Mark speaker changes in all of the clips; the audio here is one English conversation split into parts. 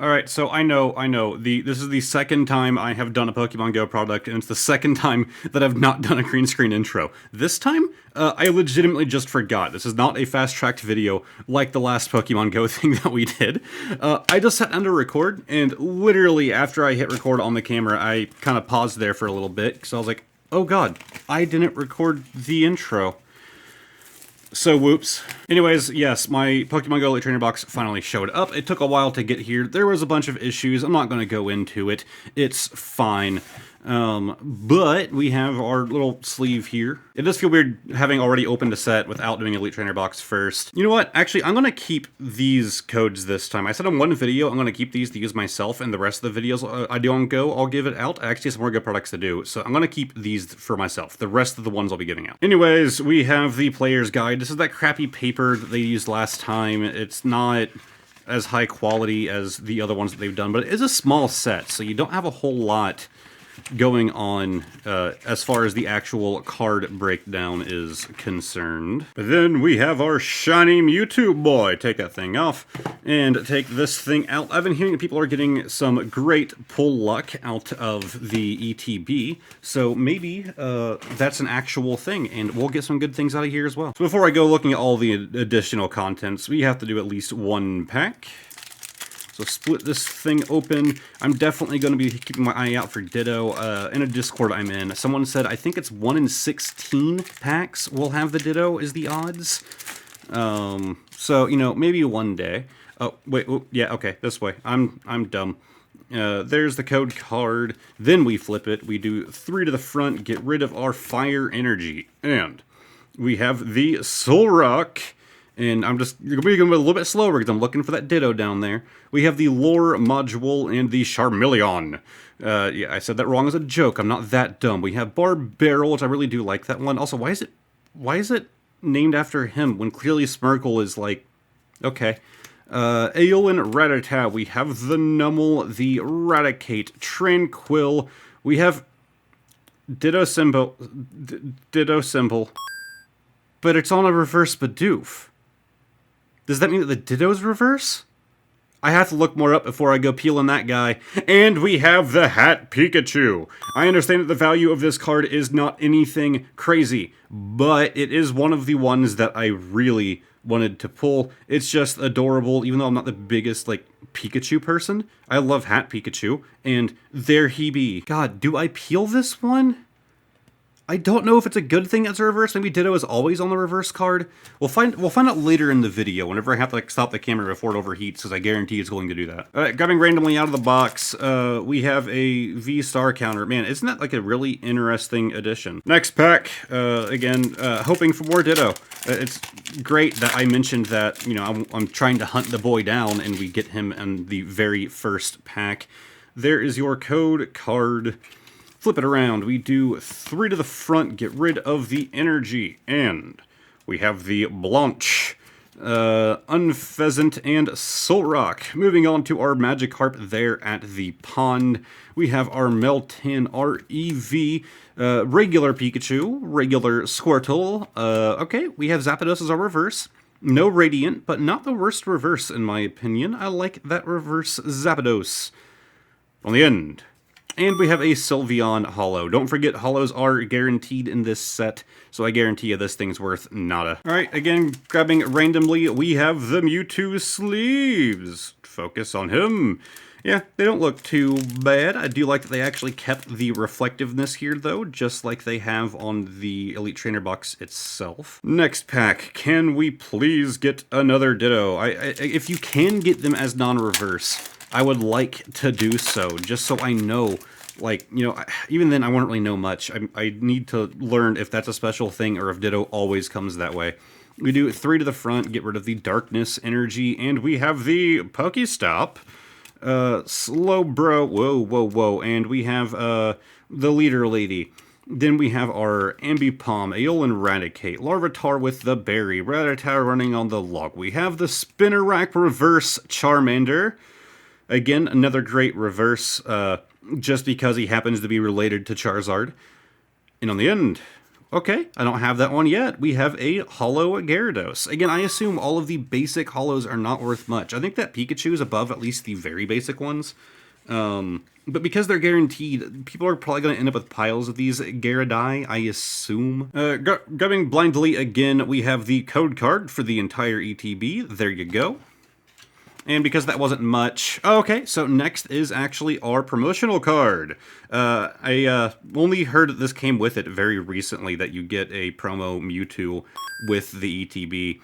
Speaker 1: Alright, so I know, this is the second time I have done a Pokemon Go product, and it's the second time that I've not done a green screen intro. This time, I legitimately just forgot. This is not a fast-tracked video like the last Pokemon Go thing that we did. I just sat down to record, and literally after I hit record on the camera, I kind of paused there for a little bit, because I was like, oh god, I didn't record the intro. So whoops. Anyways, yes, my Pokemon Go Elite Trainer box finally showed up. It took a while to get here. There was a bunch of issues. I'm not going to go into it. It's fine. But we have our little sleeve here. It does feel weird having already opened a set without doing Elite Trainer box first. You know what? Actually, I'm going to keep these codes this time. I said in one video I'm going to keep these to use myself, and the rest of the videos I do on Go, I'll give it out. I actually have some more good products to do, so I'm going to keep these for myself. The rest of the ones I'll be giving out. Anyways, we have the player's guide. This is that crappy paper that they used last time. It's not as high quality as the other ones that they've done, but it is a small set, so you don't have a whole lot going on as far as the actual card breakdown is concerned. But then we have our shiny Mewtwo boy. Take that thing off and take this thing out. I've been hearing that people are getting some great pull luck out of the ETB, so maybe that's an actual thing, and we'll get some good things out of here as well. So before I go looking at all the additional contents, we have to do at least one pack. So split this thing open. I'm definitely going to be keeping my eye out for Ditto. In a Discord I'm in, someone said, I think it's 1 in 16 packs will have the Ditto is the odds. So, you know, maybe one day. Oh, wait, oh, yeah, okay, this way. I'm dumb. There's the code card. Then we flip it. We do 3 to the front, get rid of our fire energy. And we have the Solrock. And I'm just going to be going a little bit slower because I'm looking for that Ditto down there. We have the Lore module and the Charmeleon. Yeah, I said that wrong as a joke. I'm not that dumb. We have Barbarrel, which I really do like that one. Also, why is it named after him when clearly Smirkle is like, okay. Aeolin Rattata. We have the Numel, the Raticate, Tranquil. We have Ditto symbol. Ditto symbol. But it's on a reverse Bidoof. Does that mean that the Ditto's reverse? I have to look more up before I go peeling that guy. And we have the Hat Pikachu. I understand that the value of this card is not anything crazy, but it is one of the ones that I really wanted to pull. It's just adorable, even though I'm not the biggest, like, Pikachu person. I love Hat Pikachu, and there he be. God, do I peel this one? I don't know if it's a good thing that's a reverse. Maybe Ditto is always on the reverse card. We'll find out later in the video, whenever I have to like stop the camera before it overheats, because I guarantee it's going to do that. Alright, grabbing randomly out of the box, we have a V-Star counter. Man, isn't that like a really interesting addition? Next pack, again, hoping for more Ditto. It's great that I mentioned that, you know, I'm trying to hunt the boy down, and we get him in the very first pack. There is your code card. Flip it around, we do 3 to the front, get rid of the energy, and we have the Blanche, Unpheasant, and Solrock. Moving on to our Magikarp there at the pond, we have our Meltan REV, regular Pikachu, regular Squirtle, okay, we have Zapdos as our reverse. No Radiant, but not the worst reverse in my opinion. I like that reverse Zapdos. On the end. And we have a Sylveon Holo. Don't forget, Holos are guaranteed in this set, so I guarantee you this thing's worth nada. Alright, again, grabbing randomly, we have the Mewtwo sleeves. Focus on him. Yeah, they don't look too bad. I do like that they actually kept the reflectiveness here, though, just like they have on the Elite Trainer box itself. Next pack, can we please get another Ditto? If you can get them as non-reverse, I would like to do so, just so I know, like, you know, even then I won't really know much. I need to learn if that's a special thing or if Ditto always comes that way. We do 3 to the front, get rid of the darkness energy, and we have the Pokestop, Slowbro, whoa, and we have the Leader Lady. Then we have our Ambipom, Aeolin Raticate, Larvitar with the Berry, Rattata running on the log. We have the Spinnerack Reverse Charmander. Again, another great reverse, just because he happens to be related to Charizard. And on the end, Okay, I don't have that one yet. We have a Holo Gyarados. Again, I assume all of the basic Holos are not worth much. I think that Pikachu is above at least the very basic ones. But because they're guaranteed, people are probably going to end up with piles of these Gyarados, I assume. Grabbing blindly again, we have the code card for the entire ETB. There you go. And because that wasn't much... Oh, okay, so next is actually our promotional card. I only heard that this came with it very recently, that you get a promo Mewtwo with the ETB.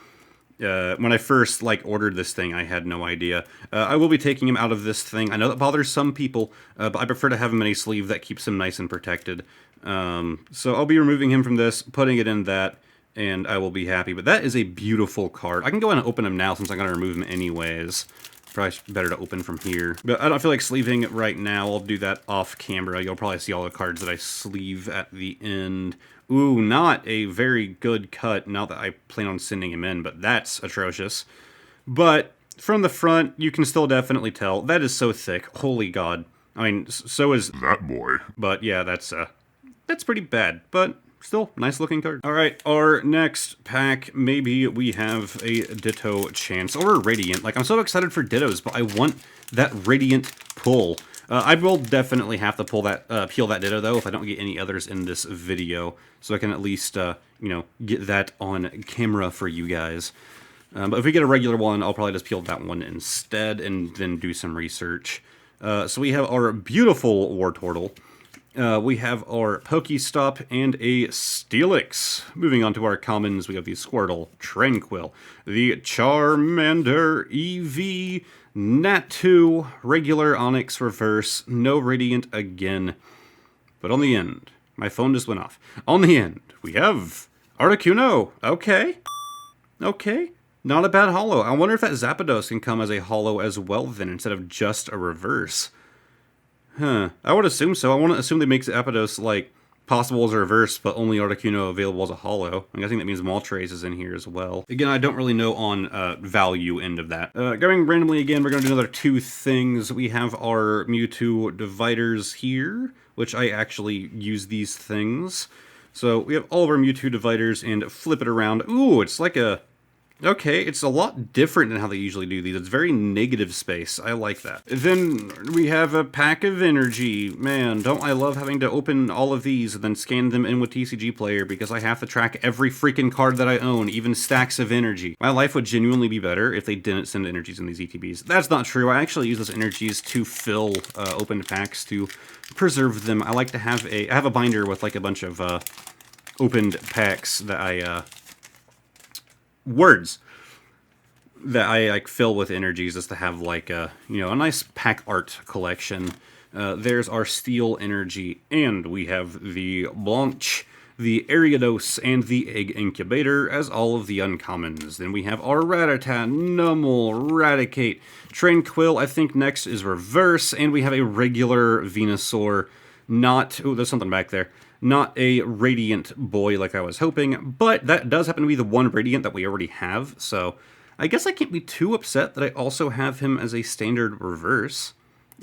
Speaker 1: When I first, ordered this thing, I had no idea. I will be taking him out of this thing. I know that bothers some people, but I prefer to have him in a sleeve that keeps him nice and protected. So I'll be removing him from this, putting it in that, and I will be happy. But that is a beautiful card. I can go ahead and open him now since I'm going to remove him anyways. Probably better to open from here. But I don't feel like sleeving it right now. I'll do that off camera. You'll probably see all the cards that I sleeve at the end. Ooh, not a very good cut, now that I plan on sending him in, but that's atrocious. But from the front, you can still definitely tell. That is so thick. Holy God. I mean, so is
Speaker 2: that boy.
Speaker 1: But yeah, that's pretty bad, but still, nice looking card. All right, our next pack, maybe we have a Ditto chance, or a Radiant. I'm so excited for Dittos, but I want that Radiant pull. I will definitely have to peel that Ditto, though, if I don't get any others in this video, so I can at least, get that on camera for you guys. But if we get a regular one, I'll probably just peel that one instead, and then do some research. So we have our beautiful Wartortle. We have our Pokestop and a Steelix. Moving on to our commons, we have the Squirtle, Tranquil, the Charmander, EV, Natu, regular Onix reverse, no Radiant again. But on the end, my phone just went off. On the end, we have Articuno. Okay. Not a bad holo. I wonder if that Zapdos can come as a holo as well then, instead of just a reverse. Huh. I would assume so. I want to assume they make Zapdos, possible as a reverse, but only Articuno available as a holo. I'm guessing that means Moltres is in here as well. Again, I don't really know on value end of that. Going randomly again, we're going to do another two things. We have our Mewtwo dividers here, which I actually use these things. So we have all of our Mewtwo dividers and flip it around. Ooh, it's like a... Okay, it's a lot different than how they usually do these. It's very negative space. I like that. Then we have a pack of energy. Man, don't I love having to open all of these and then scan them in with TCG Player because I have to track every freaking card that I own, even stacks of energy. My life would genuinely be better if they didn't send energies in these ETBs. That's not true. I actually use those energies to fill opened packs to preserve them. I like to have I have a binder with a bunch of opened packs that I... words that I fill with energies just to have a nice pack art collection. There's our steel energy, and we have the Blanche, the Ariados, and the Egg Incubator as all of the uncommons. Then we have our Rattata, Numel, Raticate, Tranquil, I think next is reverse, and we have a regular Venusaur, not... Ooh, there's something back there. Not a Radiant boy like I was hoping, but that does happen to be the one Radiant that we already have, so I guess I can't be too upset that I also have him as a standard reverse.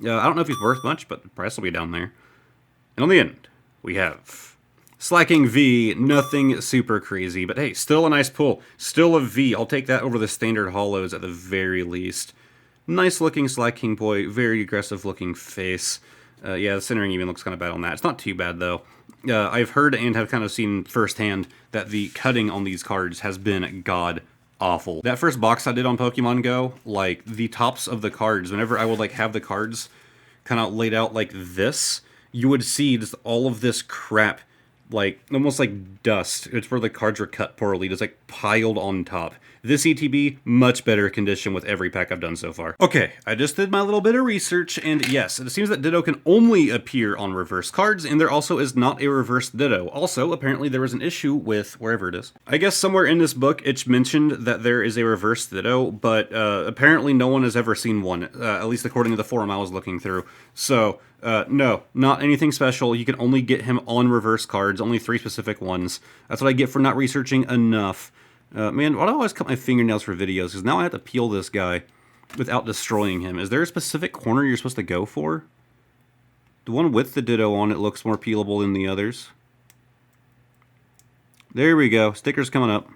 Speaker 1: I don't know if he's worth much, but the price will be down there. And on the end, we have Slacking V, nothing super crazy, but hey, still a nice pull. Still a V, I'll take that over the standard holos at the very least. Nice looking Slacking boy, very aggressive looking face. Yeah, the centering even looks kind of bad on that. It's not too bad, though. I've heard and have kind of seen firsthand that the cutting on these cards has been god-awful. That first box I did on Pokemon Go, the tops of the cards, whenever I would, have the cards kind of laid out like this, you would see just all of this crap, almost like dust. It's where the cards were cut poorly, just, piled on top. This ETB, much better condition with every pack I've done so far. Okay, I just did my little bit of research, and yes, it seems that Ditto can only appear on reverse cards, and there also is not a reverse Ditto. Also, apparently there was an issue with wherever it is. I guess somewhere in this book, it's mentioned that there is a reverse Ditto, but apparently no one has ever seen one, at least according to the forum I was looking through. So, no, not anything special. You can only get him on reverse cards, only 3 specific ones. That's what I get for not researching enough. Man, why do I always cut my fingernails for videos? Because now I have to peel this guy without destroying him. Is there a specific corner you're supposed to go for? The one with the Ditto on it looks more peelable than the others. There we go. Sticker's coming up.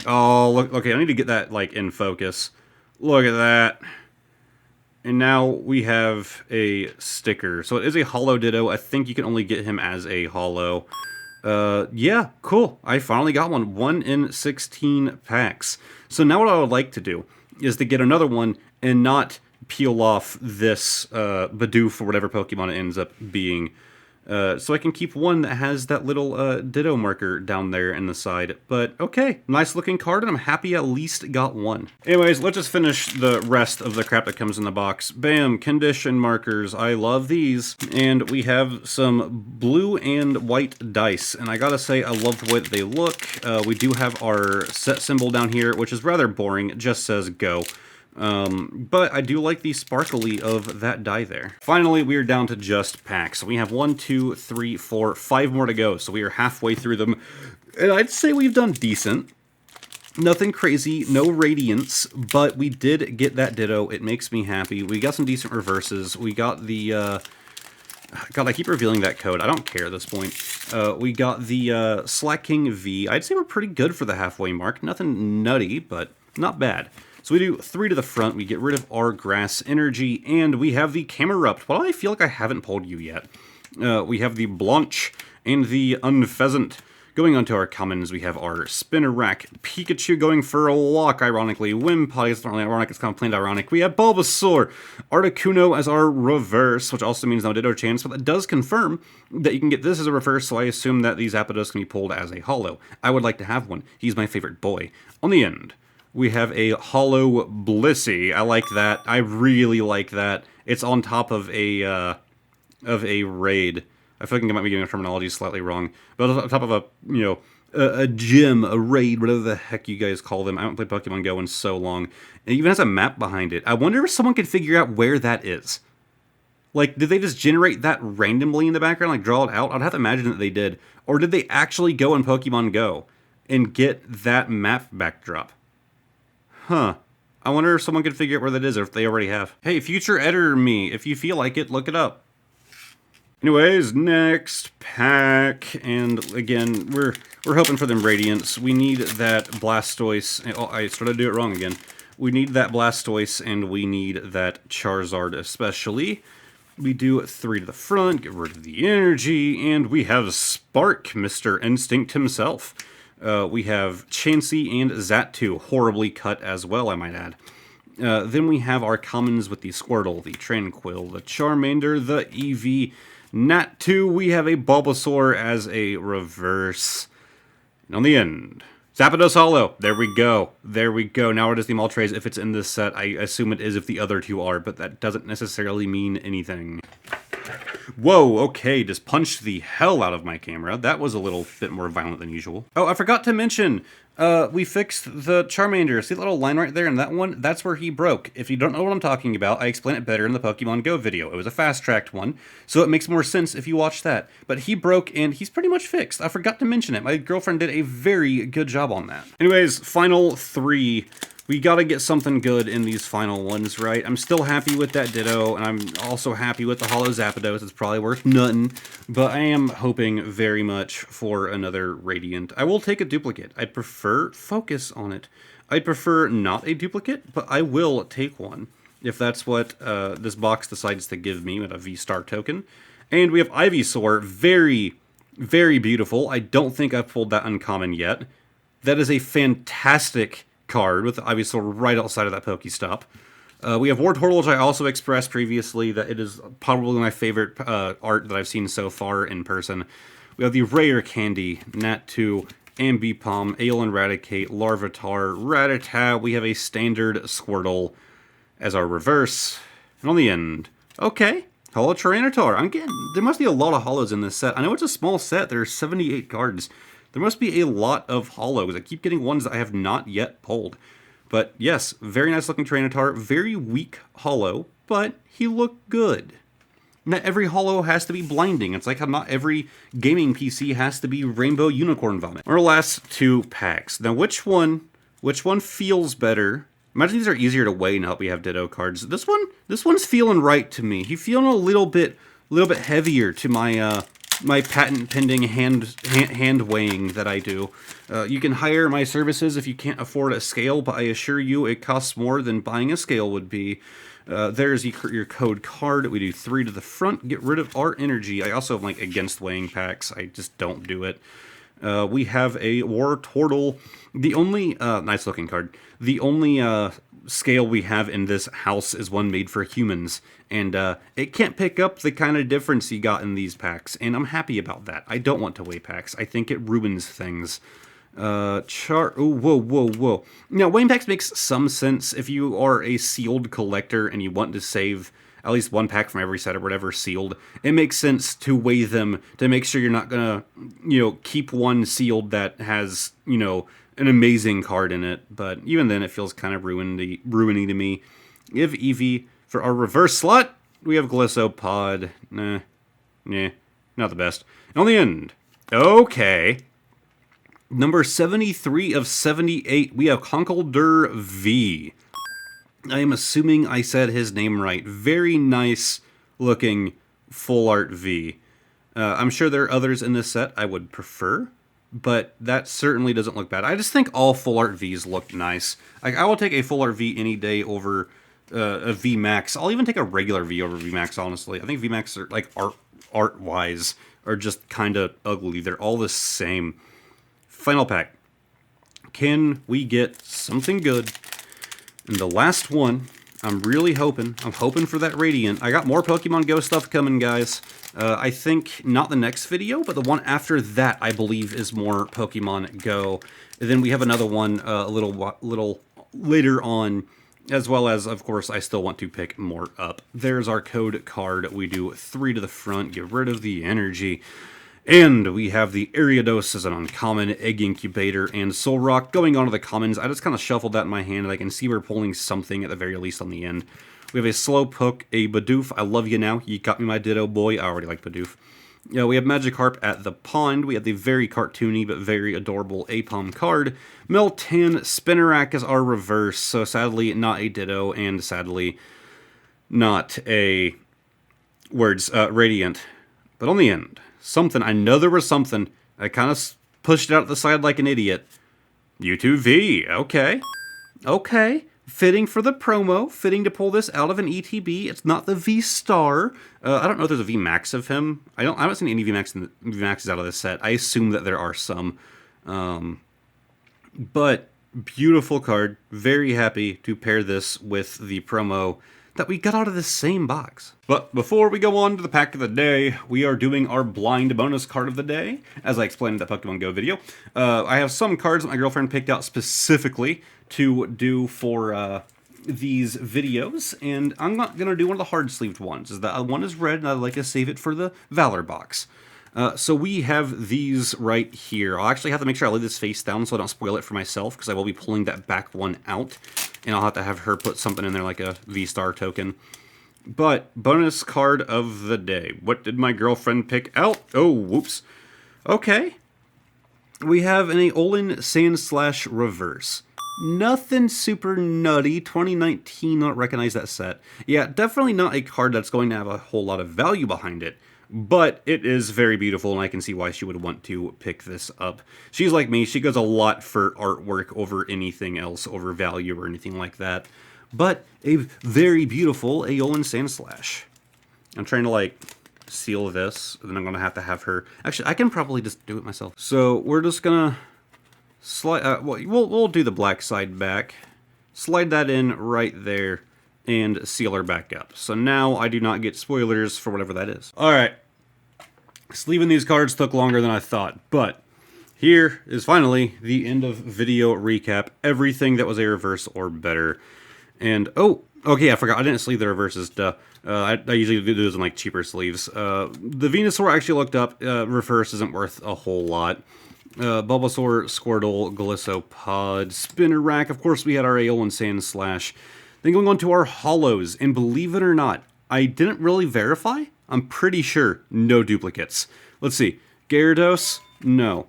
Speaker 1: Oh, look. Okay, I need to get that, like, in focus. Look at that. And now we have a sticker. So it is a holo Ditto. I think you can only get him as a holo. Yeah, cool. I finally got one. 1 in 16 packs. So now what I would like to do is to get another one and not peel off this Bidoof or whatever Pokemon it ends up being. So I can keep one that has that little Ditto marker down there in the side. But okay, nice looking card, and I'm happy I at least got one. Anyways, let's just finish the rest of the crap that comes in the box. Bam, condition markers. I love these. And we have some blue and white dice. And I gotta say, I love the way that they look. We do have our set symbol down here, which is rather boring. It just says go. But I do like the sparkly of that die there. Finally, we are down to just packs. So we have 1, 2, 3, 4, 5 more to go. So we are halfway through them. And I'd say we've done decent. Nothing crazy, no radiance, but we did get that Ditto. It makes me happy. We got some decent reverses. We got the, God, I keep revealing that code. I don't care at this point. We got the Slack King V. I'd say we're pretty good for the halfway mark. Nothing nutty, but not bad. So we do 3 to the front, we get rid of our grass energy, and we have the Camerupt. Well, I feel like I haven't pulled you yet. We have the Blanche and the Unpheasant. Going on to our commons, we have our Spinnerack, Pikachu going for a walk, ironically. Wimpod, it's not really ironic, it's kind of plain ironic. We have Bulbasaur, Articuno as our reverse, which also means no Ditto chance, but that does confirm that you can get this as a reverse, so I assume that these Zapdos can be pulled as a holo. I would like to have one. He's my favorite boy. On the end, we have a holo Blissey. I like that. I really like that. It's on top of a raid. I feel like I might be getting the terminology slightly wrong. But on top of a, you know, a gym, a raid, whatever the heck you guys call them. I haven't played Pokemon Go in so long. It even has a map behind it. I wonder if someone could figure out where that is. Like, did they just generate that randomly in the background, like draw it out? I'd have to imagine that they did. Or did they actually go in Pokemon Go and get that map backdrop? Huh. I wonder if someone could figure out where that is, or if they already have. Hey, future editor me, if you feel like it, look it up. Anyways, next pack, and again, we're hoping for them Radiants. We need that Blastoise. Oh, I started to do it wrong again. We need that Blastoise, and we need that Charizard especially. We do 3 to the front, get rid of the energy, and we have Spark, Mr. Instinct himself. We have Chansey and Xatu, horribly cut as well, I might add. Then we have our commons with the Squirtle, the Tranquil, the Charmander, the Eevee, Nat2. We have a Bulbasaur as a reverse. And on the end, Zapdos Holo. There we go. There we go. Now it is the Moltres if it's in this set. I assume it is if the other 2 are, but that doesn't necessarily mean anything. Whoa, okay, just punched the hell out of my camera. That was a little bit more violent than usual. Oh, I forgot to mention, we fixed the Charmander. See that little line right there in that one? That's where he broke. If you don't know what I'm talking about, I explain it better in the Pokemon Go video. It was a fast-tracked one, so it makes more sense if you watch that. But he broke, and he's pretty much fixed. I forgot to mention it. My girlfriend did a very good job on that. Anyways, final 3. We gotta get something good in these final ones, right? I'm still happy with that Ditto, and I'm also happy with the Holo Zapdos. It's probably worth nothing, but I am hoping very much for another Radiant. I will take a duplicate. I'd prefer Focus on it. I'd prefer not a duplicate, but I will take one, if that's what this box decides to give me with a V-Star token. And we have Ivysaur, very, very beautiful. I don't think I've pulled that uncommon yet. That is a fantastic card with the Ivysaur right outside of that Pokestop. We have Wartortle, which I also expressed previously that it is probably my favorite art that I've seen so far in person. We have the Rare Candy, Nat2, Ambipom, Aeon Raticate, Larvitar, Rattata. We have a standard Squirtle as our reverse. And on the end, okay, Holo Tyranitar. There must be a lot of holos in this set. I know it's a small set, there are 78 cards. There must be a lot of holos. I keep getting ones that I have not yet pulled. But yes, very nice looking Tyranitar, very weak holo, but he looked good. Not every holo has to be blinding. It's like how not every gaming PC has to be Rainbow Unicorn Vomit. Our last 2 packs. Now which one feels better? Imagine these are easier to weigh now that we have Ditto cards. This one's feeling right to me. He's feeling a little bit heavier to my my patent-pending hand weighing that I do. You can hire my services if you can't afford a scale, but I assure you it costs more than buying a scale would be. There's your code card. We do 3 to the front. Get rid of our energy. I also am like against weighing packs. I just don't do it. We have a War Turtle. The only nice looking card. The only scale we have in this house is one made for humans, and it can't pick up the kind of difference you got in these packs, and I'm happy about that. I don't want to weigh packs. I think it ruins things. Whoa. Now, weighing packs makes some sense if you are a sealed collector and you want to save at least one pack from every set or whatever sealed. It makes sense to weigh them to make sure you're not gonna, keep one sealed that has, an amazing card in it. But even then, it feels kind of ruining to me. We have Eevee for our reverse slot. We have Glissopod. Nah, not the best. And on the end, okay. Number 73 of 78, we have Conkeldurr V. I am assuming I said his name right. Very nice looking full art V. I'm sure there are others in this set I would prefer, but that certainly doesn't look bad. I just think all full art Vs look nice. I will take a full art V any day over a V Max. I'll even take a regular V over V Max, honestly. I think V Max are like art-wise are just kind of ugly. They're all the same. Final pack. Can we get something good? And the last one, I'm hoping for that Radiant. I got more Pokemon Go stuff coming, guys. I think not the next video, but the one after that, I believe, is more Pokemon Go. And then we have another one a little later on, as well as, of course, I still want to pick more up. There's our code card. We do 3 to the front, get rid of the energy. And we have the Ariados as an uncommon, Egg Incubator, and Solrock. Going on to the commons, I just kind of shuffled that in my hand, and I can see we're pulling something at the very least on the end. We have a Slowpoke, a Bidoof. I love you now. You got me my Ditto, boy. I already like Bidoof. We have Magikarp at the pond. We have the very cartoony but very adorable Apom card. Meltan, Spinarak is our reverse, so sadly not a Ditto, and sadly not a Radiant. But on the end, something. I know there was something. I kind of pushed it out the side like an idiot. U2V. Okay. Okay. Fitting for the promo. Fitting to pull this out of an ETB. It's not the V-Star. I don't know if there's a V-Max of him. I haven't seen any V-Maxes out of this set. I assume that there are some. But beautiful card. Very happy to pair this with the promo that we got out of the same box. But before we go on to the pack of the day, we are doing our blind bonus card of the day, as I explained in the Pokemon Go video. I have some cards that my girlfriend picked out specifically to do for these videos, and I'm not going to do one of the hard-sleeved ones. That one is red, and I'd like to save it for the Valor box. So we have these right here. I'll actually have to make sure I lay this face down so I don't spoil it for myself, because I will be pulling that back one out, and I'll have to have her put something in there like a V-Star token. But, bonus card of the day. What did my girlfriend pick out? Oh, whoops. Okay. We have an Aeolin Sandslash Reverse. Nothing super nutty. 2019, I don't recognize that set. Yeah, definitely not a card that's going to have a whole lot of value behind it. But it is very beautiful, and I can see why she would want to pick this up. She's like me. She goes a lot for artwork over anything else, over value or anything like that. But a very beautiful Aeolin Sandslash. I'm trying to, seal this, and then I'm going to have her... Actually, I can probably just do it myself. So, we're just going to slide... we'll do the black side back. Slide that in right there, and seal her back up. So now I do not get spoilers for whatever that is. Alright. Sleeving these cards took longer than I thought, but here is finally the end of video recap. Everything that was a reverse or better. And, oh, okay, I forgot. I didn't sleeve the reverses, duh. I usually do those in, cheaper sleeves. The Venusaur I actually looked up. Reverse isn't worth a whole lot. Bulbasaur, Squirtle, Glissopod, Spinarak. Of course, we had our Aeolin Sandslash. Then going on to our holos, and believe it or not, I didn't really verify. I'm pretty sure no duplicates. Let's see. Gyarados? No.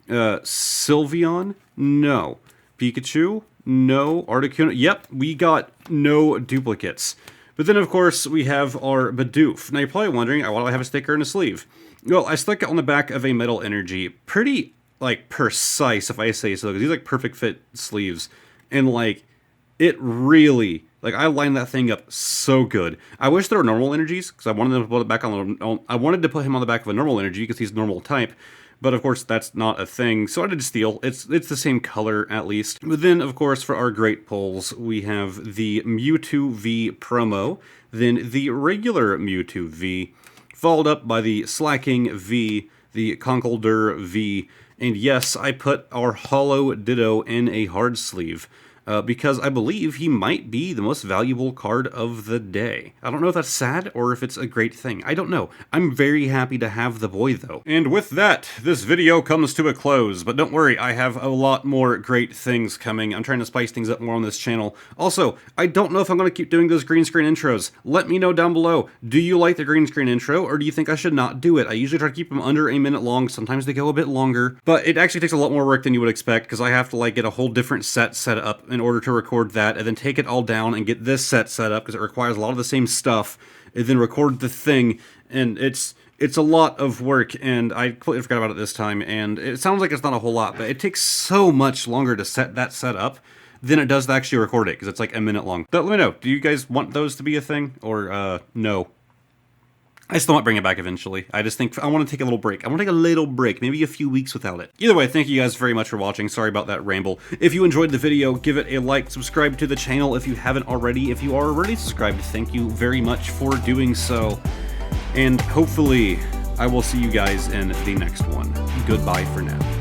Speaker 1: Sylveon? No. Pikachu? No. Articuno? Yep, we got no duplicates. But then, of course, we have our Bidoof. Now, you're probably wondering, why do I have a sticker and a sleeve? Well, I stuck it on the back of a metal energy. Pretty, like, precise, if I say so, because these, like, perfect fit sleeves. And, like, it really, like, I lined that thing up so good. I wish there were normal energies, because I wanted to put it back I wanted to put him on the back of a normal energy, because he's normal type. But, of course, that's not a thing, so I did steel. It's the same color, at least. But then, of course, for our great pulls, we have the Mewtwo V promo, then the regular Mewtwo V, followed up by the Slacking V, the Conkeldurr V, and yes, I put our Hollow Ditto in a hard sleeve. Because I believe he might be the most valuable card of the day. I don't know if that's sad or if it's a great thing. I don't know. I'm very happy to have the boy, though. And with that, this video comes to a close, but don't worry, I have a lot more great things coming. I'm trying to spice things up more on this channel. Also, I don't know if I'm going to keep doing those green screen intros. Let me know down below. Do you like the green screen intro, or do you think I should not do it? I usually try to keep them under a minute long. Sometimes they go a bit longer, but it actually takes a lot more work than you would expect, because I have to, like, get a whole different set up in order to record that, and then take it all down and get this set up, because it requires a lot of the same stuff, and then record the thing, and it's a lot of work, and I completely forgot about it this time, and it sounds like it's not a whole lot, but it takes so much longer to set that set up than it does to actually record it, because it's like a minute long. But let me know, do you guys want those to be a thing, or no? I still might bring it back eventually. I just think I want to take a little break. I want to take a little break, maybe a few weeks without it. Either way, thank you guys very much for watching. Sorry about that ramble. If you enjoyed the video, give it a like, subscribe to the channel if you haven't already. If you are already subscribed, thank you very much for doing so. And hopefully, I will see you guys in the next one. Goodbye for now.